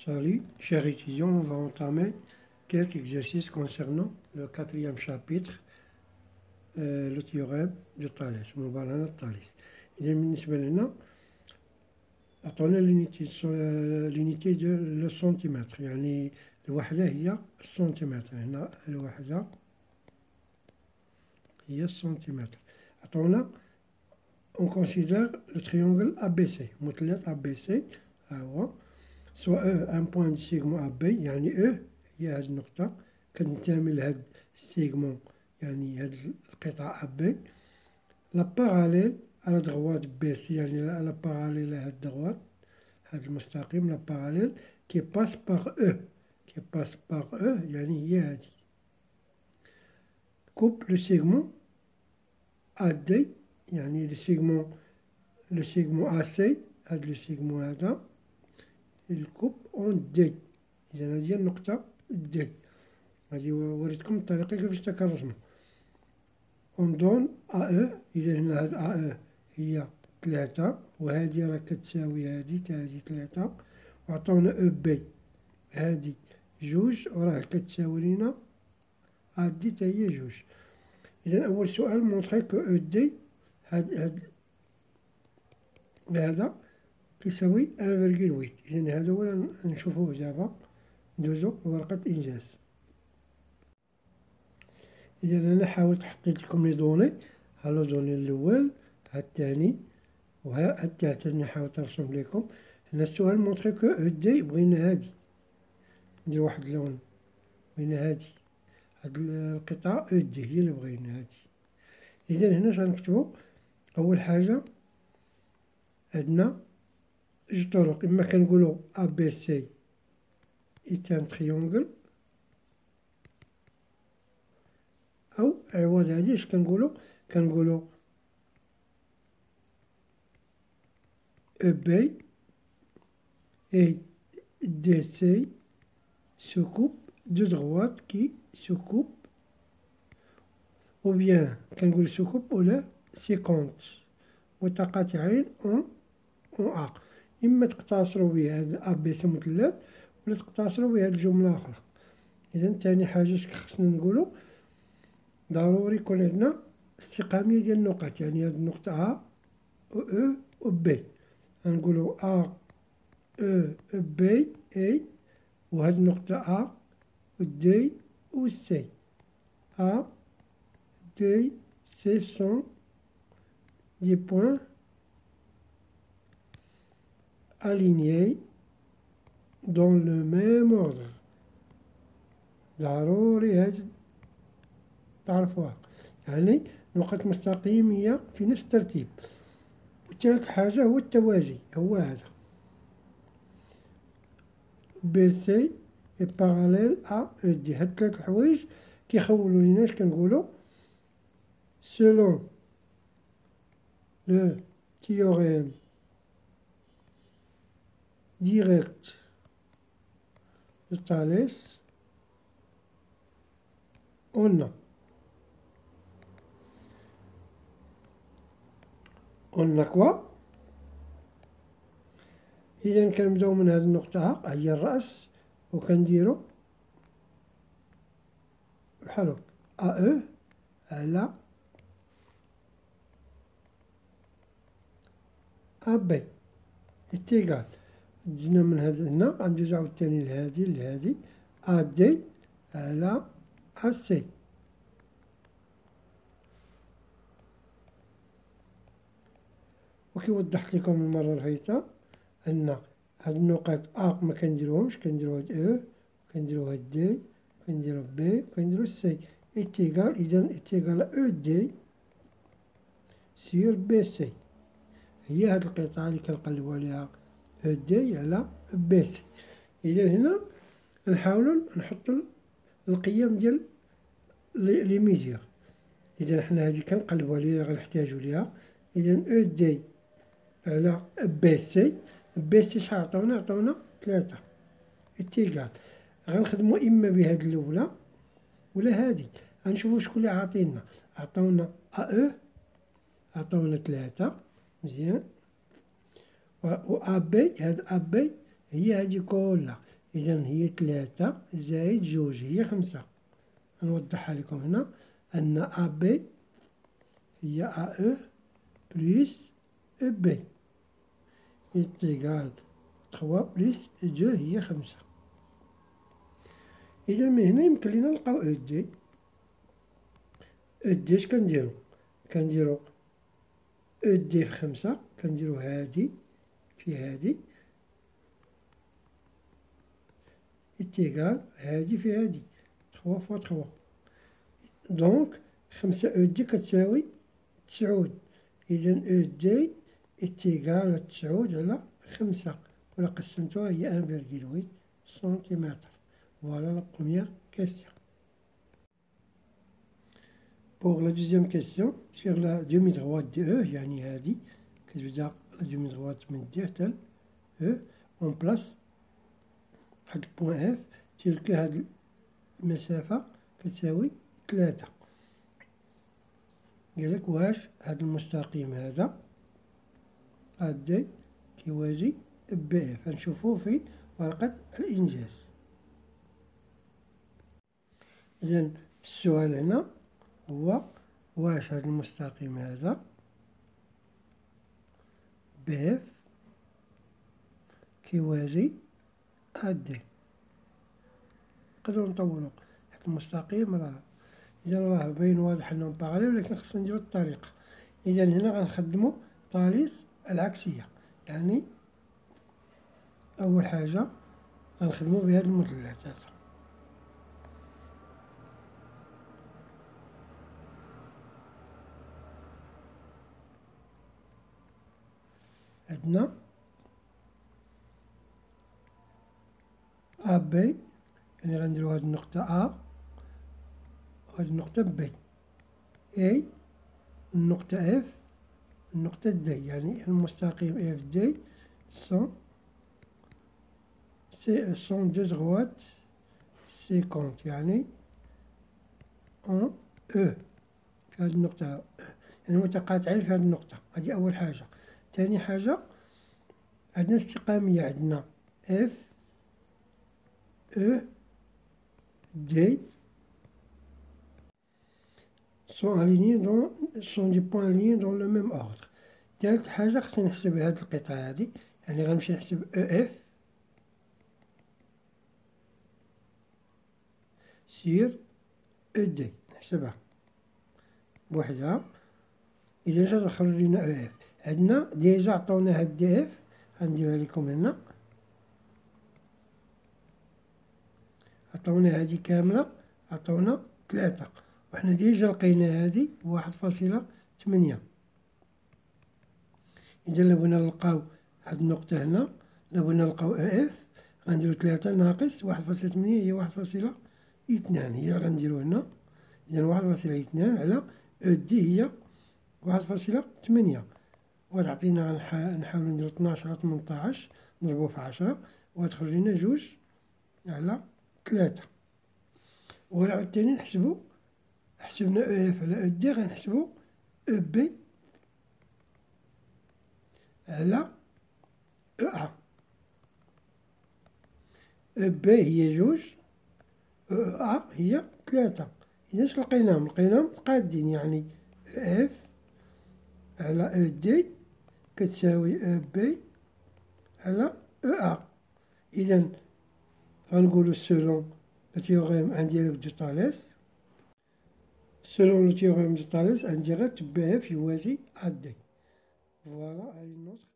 Salut, chers étudiants, on va entamer quelques exercices concernant le quatrième chapitre, le théorème de Thalès, مبالغة Thalès. إذا بالنسبة لنا أعطونا l'unité de le centimètre، يعني الوحدة هي السنتيمتر. هنا الوحدة هي السنتيمتر. أعطونا on considère le triangle ABC، مثلث ABC ها هو، سواء ان بوان دو سيغمون AB، يعني هي هاد النقطة كتنتمي لهاد السيغمون، يعني هاد القطعة AB. لا باراليل على دغوات BC، يعني لا باراليل هاد دغوات، هاد المستقيم لا باراليل كي باس باغ كي باس باغ يعني هي هادي. كوب لو سيغمون AD، يعني لو سيغمون AC، هاد لو سيغمون هذا الكوب اون دي. إذا هادي هي النقطة دي. غادي وريتكم الطريقة كيفاش تكنرسمو. اون دون إذا هنا هاد هي 3، وهادي راه كتساوي هادي تا هادي 3، وعطاونا بي هادي 2، وراه كتساوي لينا هادي تا هي 2. إذا أول سؤال مونطخي كو دي هذا كيساوي 1.8. إذا هذا هو نشوفوه دابا، ندوزو لورقة إنجاز. إذا أنا حاولت حطيت لكم لي دوني، ها لو دوني الأول، ها الثاني، وها الثالث اللي حاولت نرسم لكم. هنا السؤال مونطخي كو دي بغينا هادي، ندير واحد اللون، بغينا هادي، هاد القطعة دي هي اللي بغينا هادي. إذا هنا غنكتبو أول حاجة عندنا جوج طرق، إما كنقولو ABC est un triangle، أو عوض هادي اش كنقولو EB et DC se coupent de droite qui se coupent، ou bien كنقول se coupe ولا سيكونت متقاطعين اون A. إما تقتصروا بهاد ABC مثلث، ولا تقتصروا بهاد الجملة أخرى. إذا تاني حاجة خصنا نقولو ضروري يكون عندنا استقامية ديال النقط، يعني هاد النقطة A و E و B، غنقولو A E B A، وهاد النقطة A و D و C. A D C sont des points alignés dans le même ordre. ضروري هاد تعرفوها، يعني نقط مستقيمية في نفس الترتيب. وثالث حاجة هو التوازي، هو هذا BC est parallèle à ED. هاد 3 حوايج كيخولو لينا اش كنقولو selon le théorème direct de Thalès قلنا كوا. إذا كنبداو من هاد النقطة هي الرأس، وكنديرو بحال هكا AE على AB إتيكال. دزنا من هاد هنا غندوزو عاوتاني لهادي AD على AC. وكي وضحت لكم المرة الفايتة أن هاد النقاط ما كنديروهمش، كنديرو هاد كنديرو هاد دي، كنديرو بي، كنديرو سي إتيكال. إذا إتيكال دي سير بي سي، هي هاد القطعة اللي كنقلبو عليها دي على بي سي. إذا هنا نحاولو نحطو القيم ديال لي ميزير. إذا حنا هادي كنقلبو عليها غنحتاجو ليها. إذا دي على بي سي، بي سي شحال عطاونا 3 إتيكال. غنخدمو إما بهاد الأولى ولا هادي. غنشوفو شكون اللي عاطينا. عطاونا عطاونا 3 مزيان، و AB، هاد AB هي هادي كلها، إذا هي 3 زائد جوج هي 5. نوضحها لكم هنا أن أ بي هي أ أو بلس أو بي est égal 3 بلس 2 هي 5. إذا من هنا يمكن لينا نلقاو أو دي. أو دي اش كنديرو؟ كنديرو أو دي في 5 كنديرو هادي في هادي est égal هادي في هادي 3 فوا 3. دونك 5 أو دي كتساوي 9. إذا أو دي est égal 9 على 5 ولا قسمتوها هي 1,8 سنتيمتر. Voilà la première question. Pour la deuxième question, sur la demi-droite de E, يعني هذه كتبدا la demi-droite من D حتى E, on place واحد البوان F تلك هاد المسافة كتساوي 3. قالك واش هاد المستقيم هذا دي كيوازي بي اف. غنشوفوه في ورقة الإنجاز. إذا السؤال هنا هو واش هاد المستقيم هذا بي اف كيوازي دي. نقدرو نطولو حيت المستقيم راه باين واضح انهم باغالي، ولكن خصنا نديرو الطريقة. إذا هنا غنخدمو طاليس العكسية، يعني أول حاجة غنخدمو بهاد المثلثات. عندنا أ بي، يعني غنديرو هاد النقطة أ وهاد النقطة بي، أي النقطة اف النقطة دي، يعني المستقيم اف دي سون دو دغوات 50، يعني اون او في هاد النقطة، يعني متقاطعين في هاد النقطة. هادي أول حاجة. تاني حاجة عندنا استقامية، عندنا اف او دي sont des points alignés dans le même ordre. تالت حاجة خصني نحسب هاد القطعة هادي، يعني غنمشي نحسب او اف سير او دي، نحسبها بوحدها. إذا جا تخرج لينا او اف. عندنا ديجا عطونا هاد دي اف، غنديرها لكم هنا، عطونا هادي كاملة، عطونا 3، وحنا ديجا لقينا هادي 1.8. إذا لبغينا نلقاو هاد النقطة هنا، لبغينا نلقاو اف غنديرو 3 ناقص 1.8 هي 1.2، هي غنديرو هنا. إذا 1.2 على او دي هي 1.8، وتعطينا نحاولو نديرو 12 على 18 نضربوه في 10 وتخرج لنا 2 على 3. وعاوتاني نحسبو، حسبنا او اف على او دي، غنحسبو او بي على او ا. او بي هي 2 او ا هي 3. إذا اش لقيناهم متقادين، يعني او اف على او دي كتساوي او بي على او ا. إذا غنقولو selon le théorème indirect de Thalès، selon le théorème de Thalès indirect BF يوازي AD. Voilà une autre